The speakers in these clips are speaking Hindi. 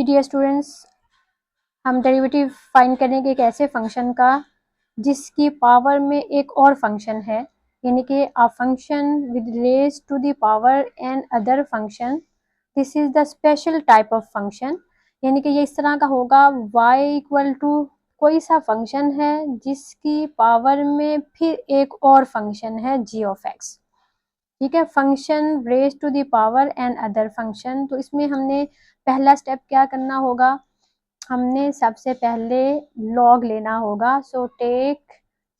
जी डियर स्टूडेंट्स, हम डेरिवेटिव फाइंड करेंगे एक ऐसे फंक्शन का जिसकी पावर में एक और फंक्शन है, यानी कि a function with raise to the power another function. This is the special type of function, यानी कि ये इस तरह का होगा y इक्वल टू कोई सा फंक्शन है जिसकी पावर में फिर एक और फंक्शन है g ऑफ x। ठीक है, function raise to the power another function. तो इसमें हमने पहला स्टेप क्या करना होगा, हमने सबसे पहले लॉग लेना होगा। So take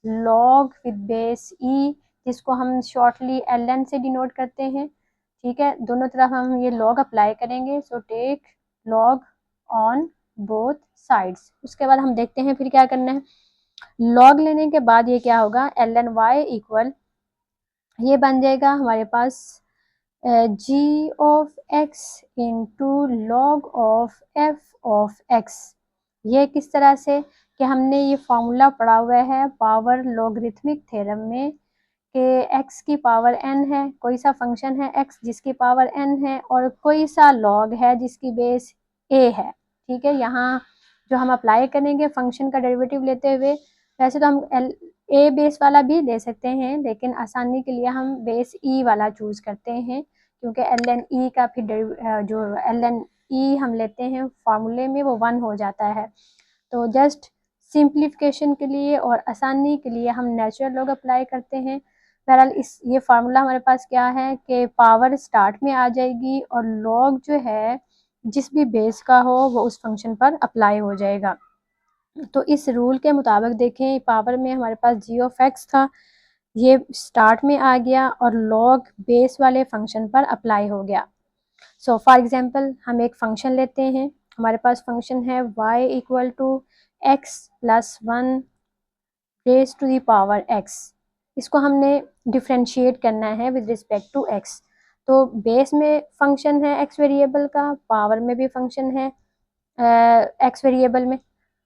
log with base e, जिसको हम शॉर्टली ln से डिनोट करते हैं। ठीक है, दोनों तरफ हम ये लॉग अप्लाई करेंगे। So take log on both sides. उसके बाद हम देखते हैं फिर क्या करना है। लॉग लेने के बाद ये क्या होगा, ln y इक्वल ये बन जाएगा हमारे पास g of x into log of f of x। ये किस तरह से कि हमने ये फॉर्मूला पढ़ा हुआ है पावर लॉगरिथमिक थ्योरम में कि x की पावर n है, कोई सा फंक्शन है x जिसकी पावर n है, और कोई सा लॉग है जिसकी बेस a है। ठीक है, यहाँ जो हम अप्लाई करेंगे फंक्शन का डेरिवेटिव लेते हुए, वैसे तो हम ए बेस वाला भी ले सकते हैं, लेकिन आसानी के लिए हम बेस ई वाला चूज करते हैं, क्योंकि ln ई का फिर जो ln ई हम लेते हैं फार्मूले में वो 1 हो जाता है। तो जस्ट सिंप्लीफिकेशन के लिए और आसानी के लिए हम नेचुरल लॉग अप्लाई करते हैं। बहरहाल ये फार्मूला हमारे पास क्या है कि पावर स्टार्ट में आ जाएगी और लॉग जो है जिस भी बेस का हो वो उस फंक्शन पर अप्लाई हो जाएगा। तो इस रूल के मुताबिक देखें, पावर में हमारे पास g ऑफ x था, ये स्टार्ट में आ गया और लॉग बेस वाले फंक्शन पर अप्लाई हो गया। सो फॉर एग्जांपल हम एक फंक्शन लेते हैं, हमारे पास फंक्शन है y equal to x plus 1 raise to the power x। इसको हमने डिफ्रेंशिएट करना है विद रिस्पेक्ट टू x। तो बेस में फंक्शन है x वेरिएबल का, पावर में भी फंक्शन है x वेरिएबल में।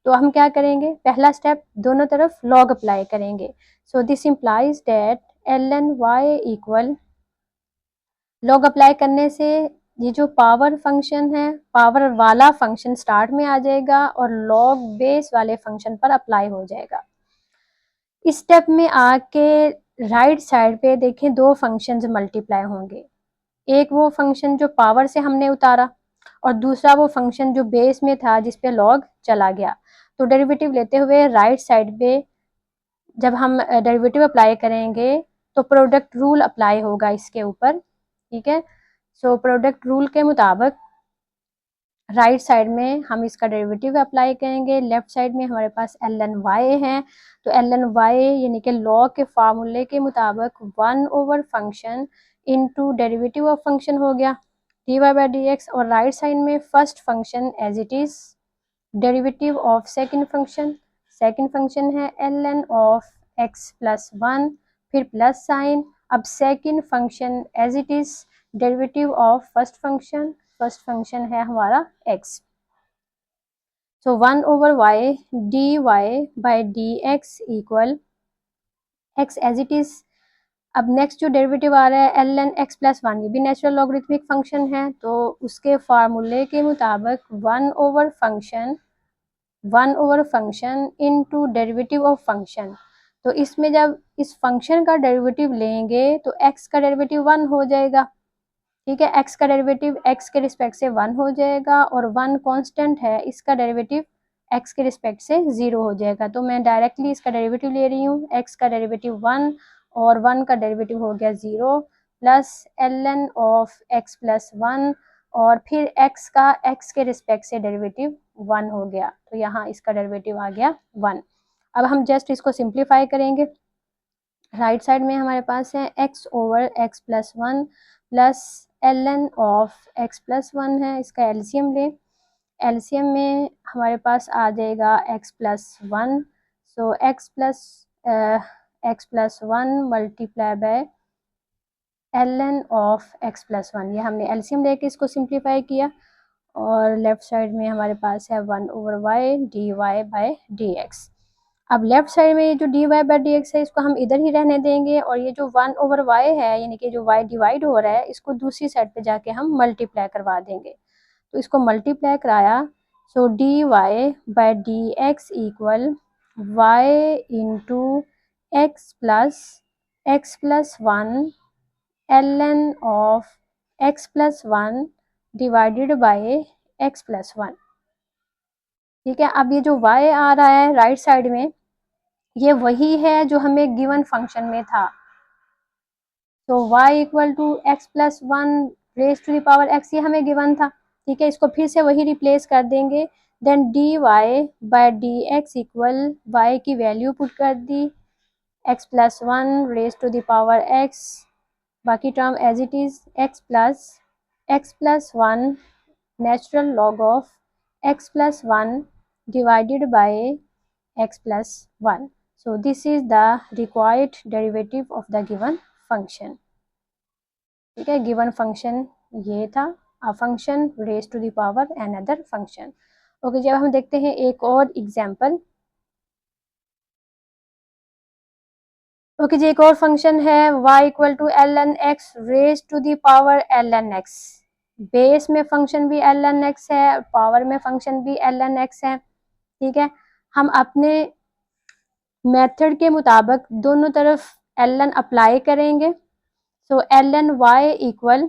तो हम क्या करेंगे, पहला स्टेप दोनों तरफ लॉग अप्लाई करेंगे। सो this implies that ln y equal log apply करने से ये जो पावर फंक्शन है, पावर वाला फंक्शन स्टार्ट में आ जाएगा और लॉग बेस वाले फंक्शन पर अप्लाई हो जाएगा। इस स्टेप में आके राइट साइड पे देखें दो फंक्शंस मल्टीप्लाई होंगे, एक वो फंक्शन जो पावर से हमने उतारा और दूसरा वो फंक्शन जो बेस में था जिस पे लॉग चला गया। तो डेरिवेटिव लेते हुए राइट साइड पे जब हम डेरिवेटिव अप्लाई करेंगे तो प्रोडक्ट रूल अप्लाई होगा इसके ऊपर। ठीक है, सो प्रोडक्ट रूल के मुताबिक राइट साइड में हम इसका डेरिवेटिव अप्लाई करेंगे, लेफ्ट साइड में हमारे पास ln y है। तो ln y यानी कि लॉग के फार्मूले के मुताबिक 1 over function into derivative of function हो गया dy बाई dx, और राइट साइड में first function as it is derivative of second function है ln ऑफ x प्लस 1, फिर प्लस साइन। अब second function as it is derivative of first function है हमारा x। So 1 over y dy by dx equal x as it is. अब नेक्स्ट जो डेरिवेटिव आ रहा है ln x प्लस 1, ये भी नेचुरल लॉगरिथमिक फंक्शन है, तो उसके फार्मूले के मुताबिक 1 over function into derivative of function. तो इसमें जब इस फंक्शन का डेरिवेटिव लेंगे तो x का डेरिवेटिव 1 हो जाएगा। ठीक है, x का डेरिवेटिव x के रिस्पेक्ट से 1 हो जाएगा और 1 कांस्टेंट है, इसका डेरिवेटिव x के रिस्पेक्ट से 0 हो जाएगा। तो मैं डायरेक्टली इसका डेरिवेटिव ले रही हूँ, x का डेरिवेटिव 1 और 1 का डेरिवेटिव हो गया 0 plus ln of x plus 1 और फिर x का x के रिस्पेक्ट से डेरिवेटिव 1 हो गया। तो यहाँ इसका डेरिवेटिव आ गया 1। अब हम जस्ट इसको सिंप्लीफाई करेंगे। राइट साइड में हमारे पास है x over x plus 1 plus ln of x plus 1 है, इसका एलसीएम लें। एलसीएम में हमारे पास आ जाएगा x plus 1। So x plus 1 multiply by ln of x plus 1। ये हमने एलसीएम लेके इसको सिंप्लीफाई किया और लेफ्ट साइड में हमारे पास है 1 over y dy by dx। अब लेफ्ट साइड में ये जो dy बाई dx है इसको हम इधर ही रहने देंगे, और ये जो 1 ओवर y है यानी कि जो y डिवाइड हो रहा है इसको दूसरी साइड पे जाके हम मल्टीप्लाई करवा देंगे। तो इसको मल्टीप्लाई कराया, so d y by d x equal y into x plus one l n of x plus one divided by x plus one. ठीक है, अब ये जो y आ रहा है राइट साइड में, ये वही है जो हमें गिवन फंक्शन में था। तो y equal to x plus one raise to the power x, ये हमें गिवन था। ठीक है, इसको फिर से वही रिप्लेस कर देंगे। Then d y by d x equal y की वैल्यू पुट कर दी, x plus one raise to the power x, बाकी term as it is x plus one natural log of x plus one divided by x plus 1. So this is the required derivative of the given function. ठीक है, given function ये था, a function raised to the power another function. Okay जी, अब हम देखते हैं एक और एग्जाम्पल। ओके जी, एक और फंक्शन है y equal to l n x raise to the power l n x. Base में फंक्शन भी एल एन एक्स है, पावर में फंक्शन भी एल एन एक्स है। ठीक है, हम अपने मेथड के मुताबिक दोनों तरफ एल एन अप्लाई करेंगे। So l n y equal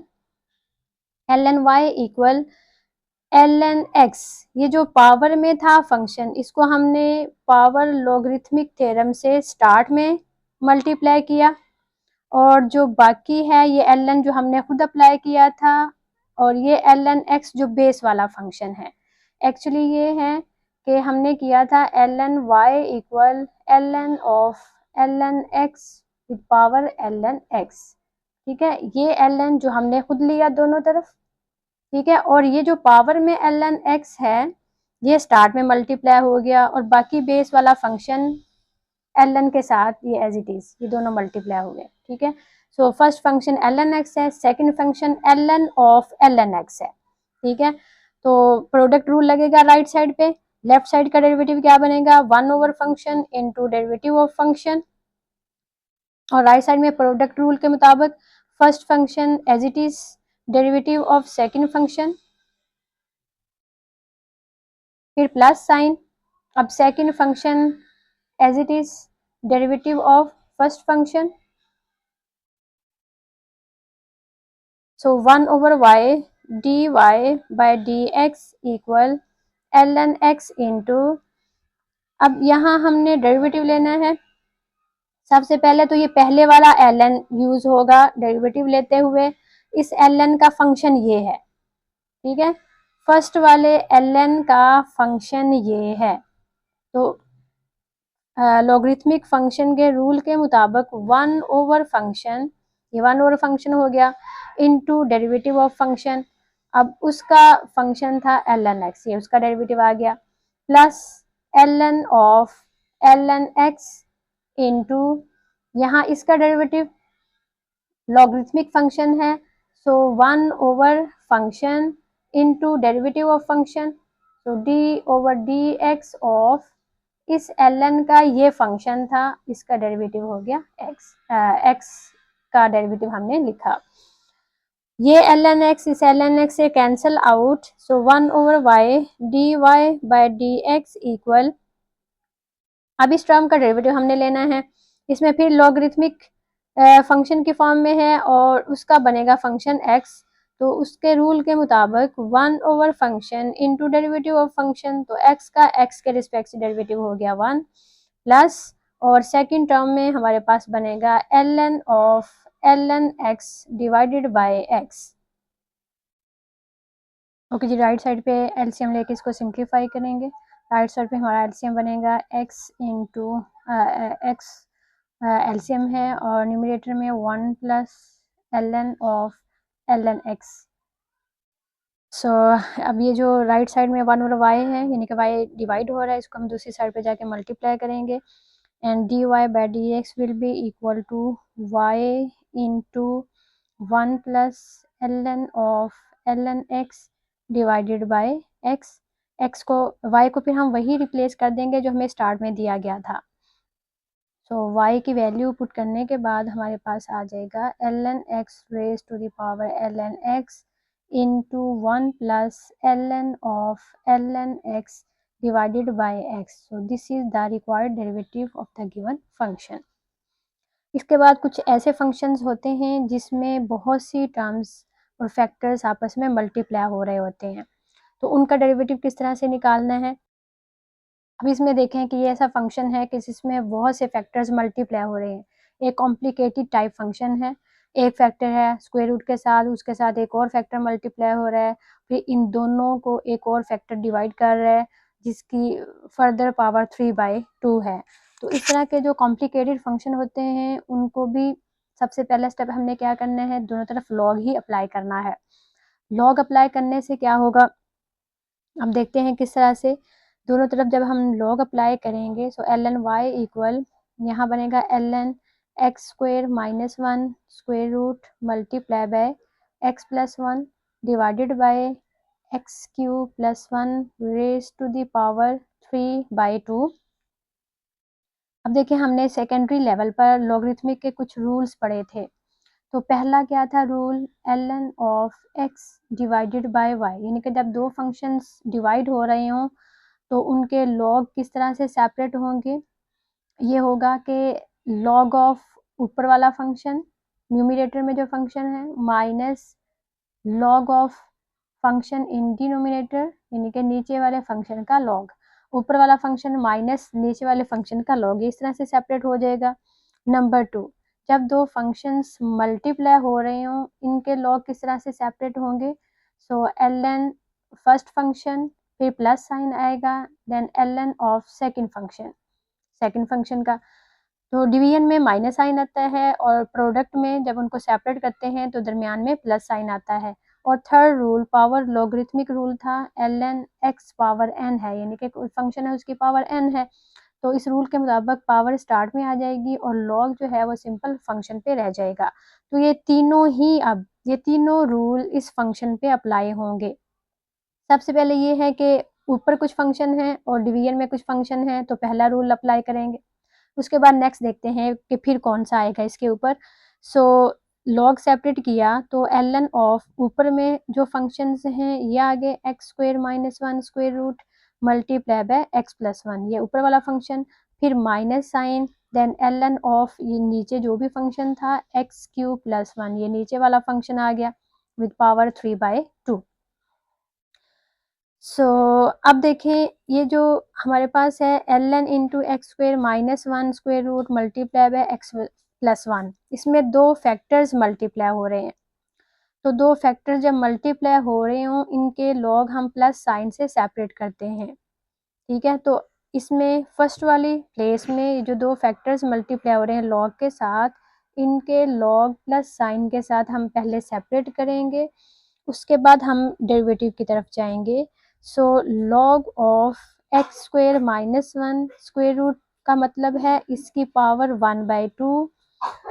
l n x, ये जो पावर में था फंक्शन, इसको हमने पावर लॉगरिथमिक थ्योरम से स्टार्ट में मल्टीप्लाई किया, और जो बाकी है ये एल एन जो हमने खुद अप्लाई किया था, और ये एल एन एक्स जो बेस वाला फंक्शन है। एक्चुअली ये है कि हमने किया था l n y equal l n of l n x with power l n x. ठीक है, ये एल एन जो हमने खुद लिया दोनों तरफ। ठीक है, और ये जो पावर में एल एन एक्स है ये स्टार्ट में मल्टीप्लाई हो गया, और बाकी बेस वाला फंक्शन एल एन के साथ ये एज इट इज, ये दोनों मल्टीप्लाई हो गए। ठीक है, so first function l n x है, second function l n of l n x है। ठीक है, तो प्रोडक्ट रूल लगेगा राइट साइड पे, लेफ्ट साइड का डेरिवेटिव क्या बनेगा, one over function into derivative of function, और राइट साइड में प्रोडक्ट रूल के मुताबिक first function as it is derivative of second function, फिर प्लस साइन, अब second function as it is derivative of first function, so one over y d y by d x equal l n x into, अब यहाँ हमने डेरिवेटिव लेना है। सबसे पहले तो ये पहले वाला एल एन यूज होगा डेरिवेटिव लेते हुए, इस एल एन का फंक्शन ये है। ठीक है, फर्स्ट वाले एल एन का फंक्शन ये है, तो लॉगरिथमिक फंक्शन के रूल के मुताबिक वन ओवर फंक्शन, ये वन ओवर फंक्शन हो गया, इनटू डेरिवेटिव ऑफ फंक्शन, अब उसका फंक्शन था एल एन एक्स, ये उसका डेरिवेटिव आ गया, plus l n of l n x into, यहाँ इसका डेरिवेटिव लॉगरिथमिक फंक्शन है, so one over function into derivative of function, so d over d x of इस एल एन का ये फंक्शन था, इसका डेरिवेटिव हो गया एक्स, एक्स का डेरिवेटिव हमने लिखा। ये एल एन एक्स इस एल एन एक्स से cancel out, so one over y d y by d x equal, अब इस टर्म का डेरिवेटिव हमने लेना है, इसमें फिर लॉगरिथमिक फंक्शन की फॉर्म में है और उसका बनेगा फंक्शन एक्स, तो उसके रूल के मुताबिक one over function into derivative of function, तो एक्स का एक्स के रिस्पेक्ट से डेरिवेटिव हो गया वन, प्लस और सेकंड टर्म में हमारे पास बनेगा l n of l n x divided by x. Okay जी, राइट साइड पे एलसीएम लेके इसको सिंप्लीफाई करेंगे। राइट साइड पे हमारा एलसीएम बनेगा एक्स इंटू एक्स, एलसीएम है, और न्यूमरेटर में one plus l n of l n x. So अब ये जो राइट साइड में वन और वाई है, यानी कि वाई डिवाइड हो रहा है, इसको हम दूसरी साइड पे जाके मल्टीप्लाई करेंगे, and d y by d x will be equal to y into one plus l n of l n x divided by x. X को, वाई को फिर हम वही रिप्लेस कर देंगे जो हमें स्टार्ट में दिया गया था। सो y की वैल्यू पुट करने के बाद हमारे पास आ जाएगा l n x raise to the power l n x into 1 plus ln of ln x divided by x. So this is the required derivative of the given function. इसके बाद कुछ ऐसे फंक्शंस होते हैं जिसमें बहुत सी टर्म्स और फैक्टर्स आपस में मल्टीप्लाई हो रहे होते हैं, तो उनका डेरिवेटिव किस तरह से निकालना है। अब इसमें देखें कि ये ऐसा फंक्शन है कि जिसमें बहुत से फैक्टर्स मल्टीप्लाई हो रहे हैं, एक कॉम्प्लिकेटेड टाइप फंक्शन है, एक फैक्टर है स्क्वायर रूट के साथ, उसके साथ एक और फैक्टर मल्टीप्लाई हो रहा है, फिर इन दोनों को एक और फैक्टर डिवाइड कर रहा है जिसकी फर्दर पावर 3/2 है। तो इस तरह के जो कॉम्प्लिकेटेड फंक्शन होते हैं उनको भी सबसे पहला स्टेप हमने क्या करना है, दोनों तरफ लॉग ही अप्लाई करना है। लॉग अप्लाई करने से क्या होगा, अब देखते हैं किस तरह से। दोनों तरफ जब हम लॉग अप्लाई करेंगे सो ln y इक्वल यहाँ बनेगा ln x square minus 1 square root multiply by x plus 1 divided by x cube plus 1 raise to the power 3/2। अब देखिए हमने सेकेंडरी लेवल पर लॉगरिथमिक के कुछ रूल्स पढ़े थे। तो पहला क्या था rule, ln of x divided by y, यानी कि जब दो फंक्शंस डिवाइड हो रहे हों तो उनके लॉग किस तरह से सेपरेट होंगे। ये होगा कि लॉग ऑफ ऊपर वाला फंक्शन न्यूमरेटर में जो फंक्शन है minus log of function in denominator, यानी कि नीचे वाले फंक्शन का लॉग, ऊपर वाला फंक्शन माइनस नीचे वाले फंक्शन का लॉग, इस तरह से सेपरेट हो जाएगा। नंबर 2, जब दो फंक्शंस मल्टीप्लाई हो रहे हों इनके लॉग किस तरह से सेपरेट होंगे। सो ln फर्स्ट फंक्शन फिर प्लस साइन आएगा, then ln of second function का। तो डिवीजन में माइनस साइन आता है और प्रोडक्ट में जब उनको सेपरेट करते हैं तो दरमियान में प्लस साइन आता है। और third rule power logarithmic rule था, ln x पावर n है, यानी कि कोई फंक्शन है उसकी पावर n है, तो इस रूल के मुताबिक पावर स्टार्ट में आ जाएगी और लॉग जो है वो सिंपल फंक्शन पे रह जाएगा। तो ये तीनों रूल इस फंक्शन पे अप्लाई होंगे। सबसे पहले ये है कि ऊपर कुछ फंक्शन है और डिवीजन में कुछ फंक्शन है, तो पहला रूल अप्लाई करेंगे। उसके बाद नेक्स्ट देखते हैं कि फिर कौन सा आएगा इसके ऊपर। सो लॉग सेपरेट किया तो ln ऑफ ऊपर में जो फंक्शंस हैं ये आगे x square minus 1 square root multiply by x plus 1, ये ऊपर वाला फंक्शन, फिर minus sine, then ln of ये नीचे जो भी फंक्शन था x क्यूब प्लस 1, ये नीचे वाला फंक्शन आ गया विद पावर 3/2। अब देखें ये जो हमारे पास है ln into x square minus 1 square root multiply by x plus 1, इसमें दो फैक्टर्स मल्टीप्लाई हो रहे हैं। तो दो फैक्टर्स जब मल्टीप्लाई हो रहे हों इनके लॉग हम प्लस साइन से सेपरेट करते हैं, ठीक है। तो इसमें फर्स्ट वाली प्लेस में जो दो फैक्टर्स मल्टीप्लाई हो रहे हैं लॉग के साथ, इनके लॉग प्लस साइन के साथ हम पहले सेपरेट करेंगे, उसके बाद हम डेरिवेटिव की तरफ जाएंगे। So log of x square minus 1 square root का मतलब है इसकी पावर 1/2,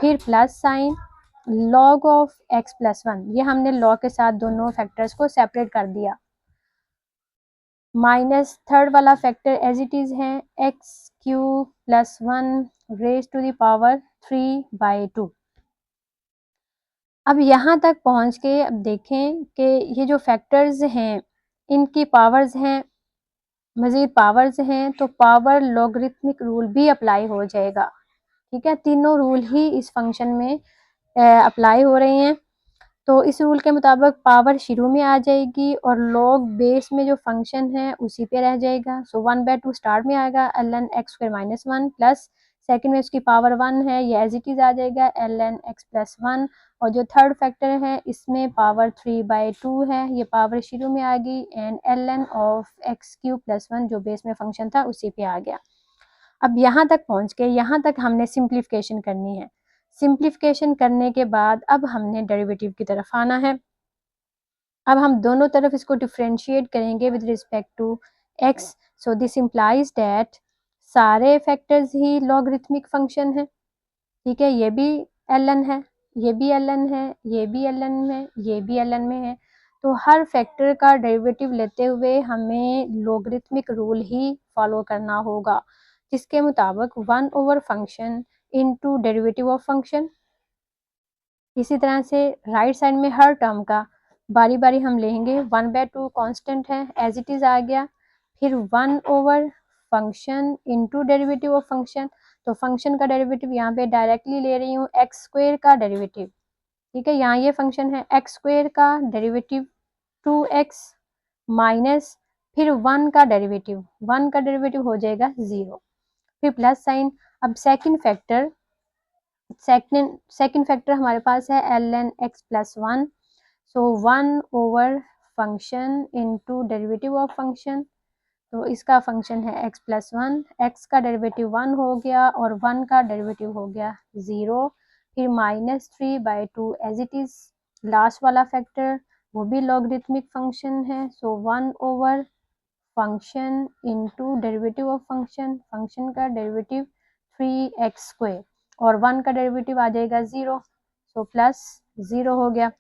फिर plus sine log of x plus 1, ये हमने लॉग के साथ दोनों फैक्टर्स को सेपरेट कर दिया, माइनस थर्ड वाला फैक्टर एज इट इज है x cube plus 1 raise to the power 3/2। अब यहाँ तक पहुँच के अब देखें कि ये जो फैक्टर्स हैं इनकी पावर्स हैं, मज़ीद पावर्स हैं, तो पावर लॉगरिथमिक रूल भी अप्लाई हो जाएगा, ठीक है। तीनों रूल ही इस फंक्शन में अप्लाई हो रहे हैं। तो इस रूल के मुताबिक पावर शुरू में आ जाएगी और लॉग बेस में जो फंक्शन है उसी पे रह जाएगा। सो 1/2 स्टार्ट में आएगा ln x square minus 1 plus second में उसकी पावर 1 है, ये एज इट इज आ जाएगा ln x प्लस 1, और जो थर्ड फैक्टर है इसमें पावर 3/2 है, ये पावर शुरू में आ गई, and ln of x cube plus 1 जो बेस में फंक्शन था उसी पे आ गया। अब यहाँ तक पहुँच के यहाँ तक हमने सिंप्लीफिकेशन करनी है। सिंप्लीफिकेशन करने के बाद अब हमने डेरिवेटिव की तरफ आना है। अब हम दोनों तरफ इसको डिफ्रेंशिएट करेंगे with respect to x। So this implies that सारे फैक्टर्स ही लॉगरिथमिक फंक्शन है, ठीक है। ये भी ln है, ये भी ln है, ये भी ln है, ये भी ln में है, तो हर फैक्टर का डेरिवेटिव लेते हुए हमें लॉगरिथमिक रूल ही फॉलो करना होगा, जिसके मुताबिक 1 over function into derivative of function. इसी तरह से राइट साइड में हर टर्म का बारी बारी हम लेंगे। 1/2 कांस्टेंट है, एज इट इज आ गया। फिर 1 over function into derivative of function. तो फंक्शन का डेरिवेटिव यहाँ पे डायरेक्टली ले रही हूँ, एक्स स्क्वेयर का डेरिवेटिव। ठीक है, यहाँ ये फंक्शन है, एक्स स्क्वेयर का डेरिवेटिव 2x माइनस फिर 1 का डेरिवेटिव, 1 का डेरिवेटिव हो जाएगा 0, फिर प्लस साइन। अब सेकंड फैक्टर हमारे पास है ln x plus 1। So 1 over function into derivative of function. तो इसका फंक्शन है x प्लस 1, एक्स का डेरिवेटिव 1 हो गया और 1 का डेरिवेटिव हो गया 0, फिर -3/2 एज इट इज। लास्ट वाला फैक्टर वो भी लॉगरिथमिक फंक्शन है। सो 1 over function into derivative of function, function का डेरिवेटिव 3x² और 1 का डेरिवेटिव आ जाएगा 0, सो प्लस 0 हो गया।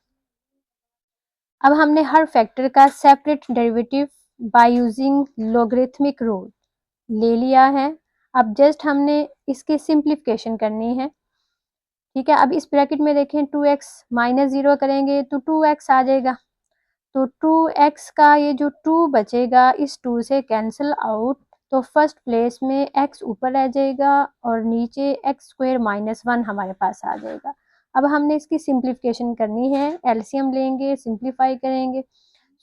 अब हमने हर फैक्टर का separate derivative by using logarithmic rule ले लिया है। अब जस्ट हमने इसकी सिंप्लीफिकेशन करनी है। ठीक है, अब इस ब्रैकेट में देखें 2x माइनस 0 करेंगे तो 2x आ जाएगा। तो 2x का ये जो 2 बचेगा इस 2 से कैंसिल आउट, तो फर्स्ट प्लेस में x ऊपर रह जाएगा और नीचे x² माइनस 1 हमारे पास आ जाएगा। अब हमने इसकी सिंप्लीफिकेशन करनी है, एलसीएम लेंगे, सिंप्लीफाई करेंगे।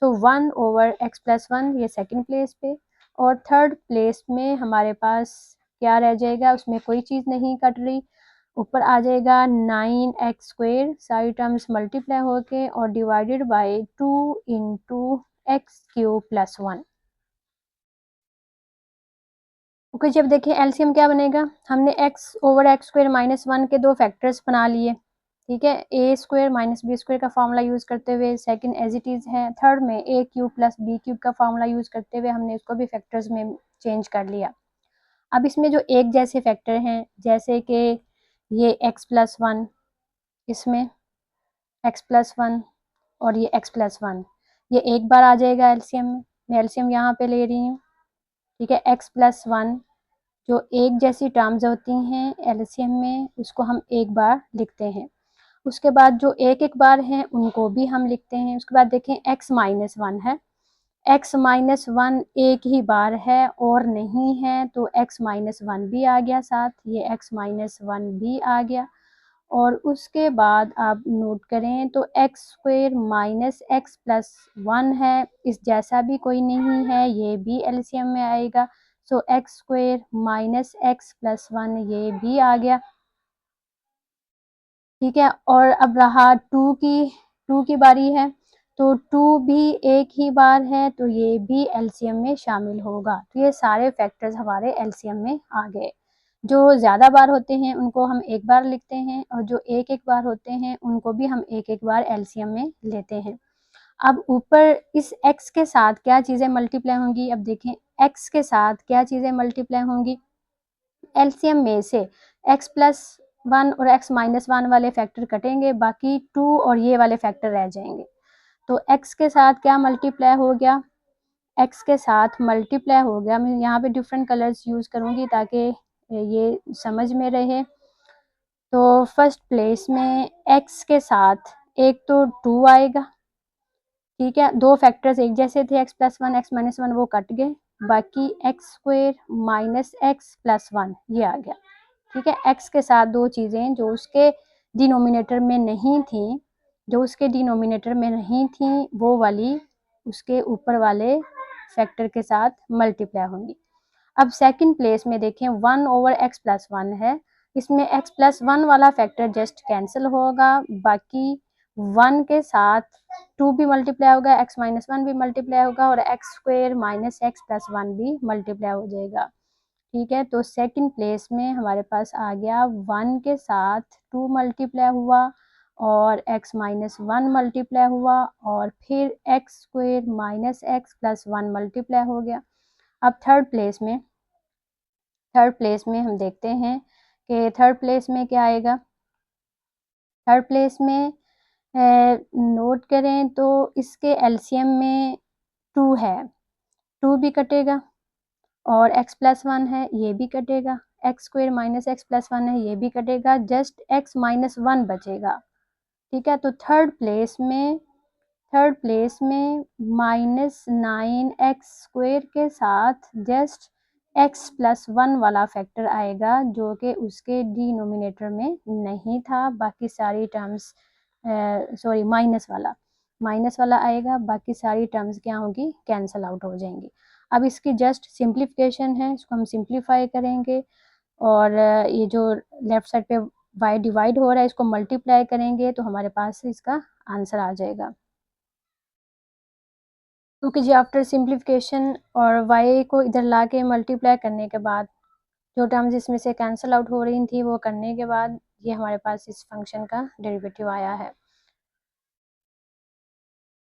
सो 1 ओवर x प्लस 1 ये सेकंड प्लेस पे, और थर्ड प्लेस में हमारे पास क्या रह जाएगा, उसमें कोई चीज़ नहीं कट रही, ऊपर आ जाएगा 9x², सारी टर्म्स मल्टीप्लाई होके और divided by 2 into x³ plus 1। Okay, जब देखें एलसीएम क्या बनेगा, हमने x ओवर x² माइनस 1 के दो फैक्टर्स बना लिए। ठीक है, a² माइनस b² का फॉर्मूला यूज करते हुए, सेकंड एज इट इज है, थर्ड में a³ प्लस b³ का फॉर्मूला यूज करते हुए हमने इसको भी फैक्टर्स में चेंज कर लिया। अब इसमें जो एक जैसे फैक्टर हैं, जैसे कि ये x प्लस 1, इसमें x प्लस 1 और ये x प्लस 1, ये एक बार आ जाएगा एलसीएम में। मैं एलसीएम यहाँ पे ले रही हूँ। ठीक है, x प्लस 1 जो एक जैसी टर्म्स होती हैं एलसीएम में, उसको हम एक बार लिखते हैं। उसके बाद जो एक एक बार हैं उनको भी हम लिखते हैं। उसके बाद देखें x माइनस 1 है, x माइनस 1 एक ही बार है और नहीं है, तो x माइनस 1 भी आ गया साथ, ये x माइनस 1 भी आ गया। और उसके बाद आप नोट करें तो x² माइनस x प्लस 1 है, इस जैसा भी कोई नहीं है, ये भी एलसीएम में आएगा। सो x² माइनस x प्लस 1 ये भी आ गया। ठीक है, और अब रहा 2 की बारी है, तो 2 भी एक ही बार है, तो ये भी एलसीएम में शामिल होगा। तो ये सारे फैक्टर्स हमारे एलसीएम में आ गए। जो ज़्यादा बार होते हैं उनको हम एक बार लिखते हैं, और जो एक एक बार होते हैं उनको भी हम एक एक बार एलसीएम में लेते हैं। अब ऊपर इस x के साथ क्या चीज़ें मल्टीप्लाई होंगी, अब देखें x के साथ क्या चीज़ें मल्टीप्लाई होंगी। एलसीएम में से x प्लस 1 और x माइनस 1 वाले फैक्टर कटेंगे, बाकी 2 और ये वाले फैक्टर रह जाएंगे। तो x के साथ क्या मल्टीप्लाई हो गया, x के साथ मल्टीप्लाई हो गया, मैं यहाँ पे डिफरेंट कलर्स यूज़ करूँगी ताकि ये समझ में रहे। तो फर्स्ट प्लेस में x के साथ एक तो 2 आएगा। ठीक है, दो फैक्टर्स एक जैसे थे, x प्लस 1 x माइनस 1 वो कट गए, बाकी x² माइनस x प्लस 1 ये आ गया। ठीक है, x के साथ दो चीज़ें जो उसके डिनोमिनेटर में नहीं थी, वो वाली उसके ऊपर वाले फैक्टर के साथ मल्टीप्लाई होंगी। अब सेकंड प्लेस में देखें 1 ओवर x प्लस 1 है, इसमें x प्लस 1 वाला फैक्टर जस्ट कैंसिल होगा, बाकी 1 के साथ 2 भी मल्टीप्लाई होगा, x माइनस 1 भी मल्टीप्लाई होगा और x² माइनस x प्लस 1 भी मल्टीप्लाई हो जाएगा। ठीक है, तो सेकंड प्लेस में हमारे पास आ गया 1 के साथ 2 मल्टीप्लाई हुआ और x माइनस 1 मल्टीप्लाई हुआ और फिर x² minus x plus 1 multiply हो गया। अब थर्ड प्लेस में हम देखते हैं कि थर्ड प्लेस में क्या आएगा। थर्ड प्लेस में नोट करें तो इसके एलसीएम में 2 है, 2 भी कटेगा और x प्लस 1 है ये भी कटेगा, x² माइनस x प्लस 1 है ये भी कटेगा, जस्ट x माइनस 1 बचेगा। ठीक है, तो थर्ड थर्ड प्लेस में -9x² के साथ जस्ट x+1 वाला फैक्टर आएगा, जो कि उसके डिनोमिनेटर में नहीं था। बाकी सारी टर्म्स सॉरी माइनस वाला आएगा, बाकी सारी टर्म्स क्या होगी, कैंसल आउट हो जाएंगी। अब इसकी जस्ट सिंप्लीफिकेशन है, इसको हम सिंप्लीफाई करेंगे और ये जो लेफ्ट साइड पे y डिवाइड हो रहा है इसको मल्टीप्लाई करेंगे तो हमारे पास इसका आंसर आ जाएगा। क्योंकि जी आफ्टर सिंप्लीफिकेशन और y को इधर ला के मल्टीप्लाई करने के बाद जो टर्म्स इसमें से कैंसिल आउट हो रही थी वो करने के बाद ये हमारे पास इस फंक्शन का डेरिवेटिव आया है।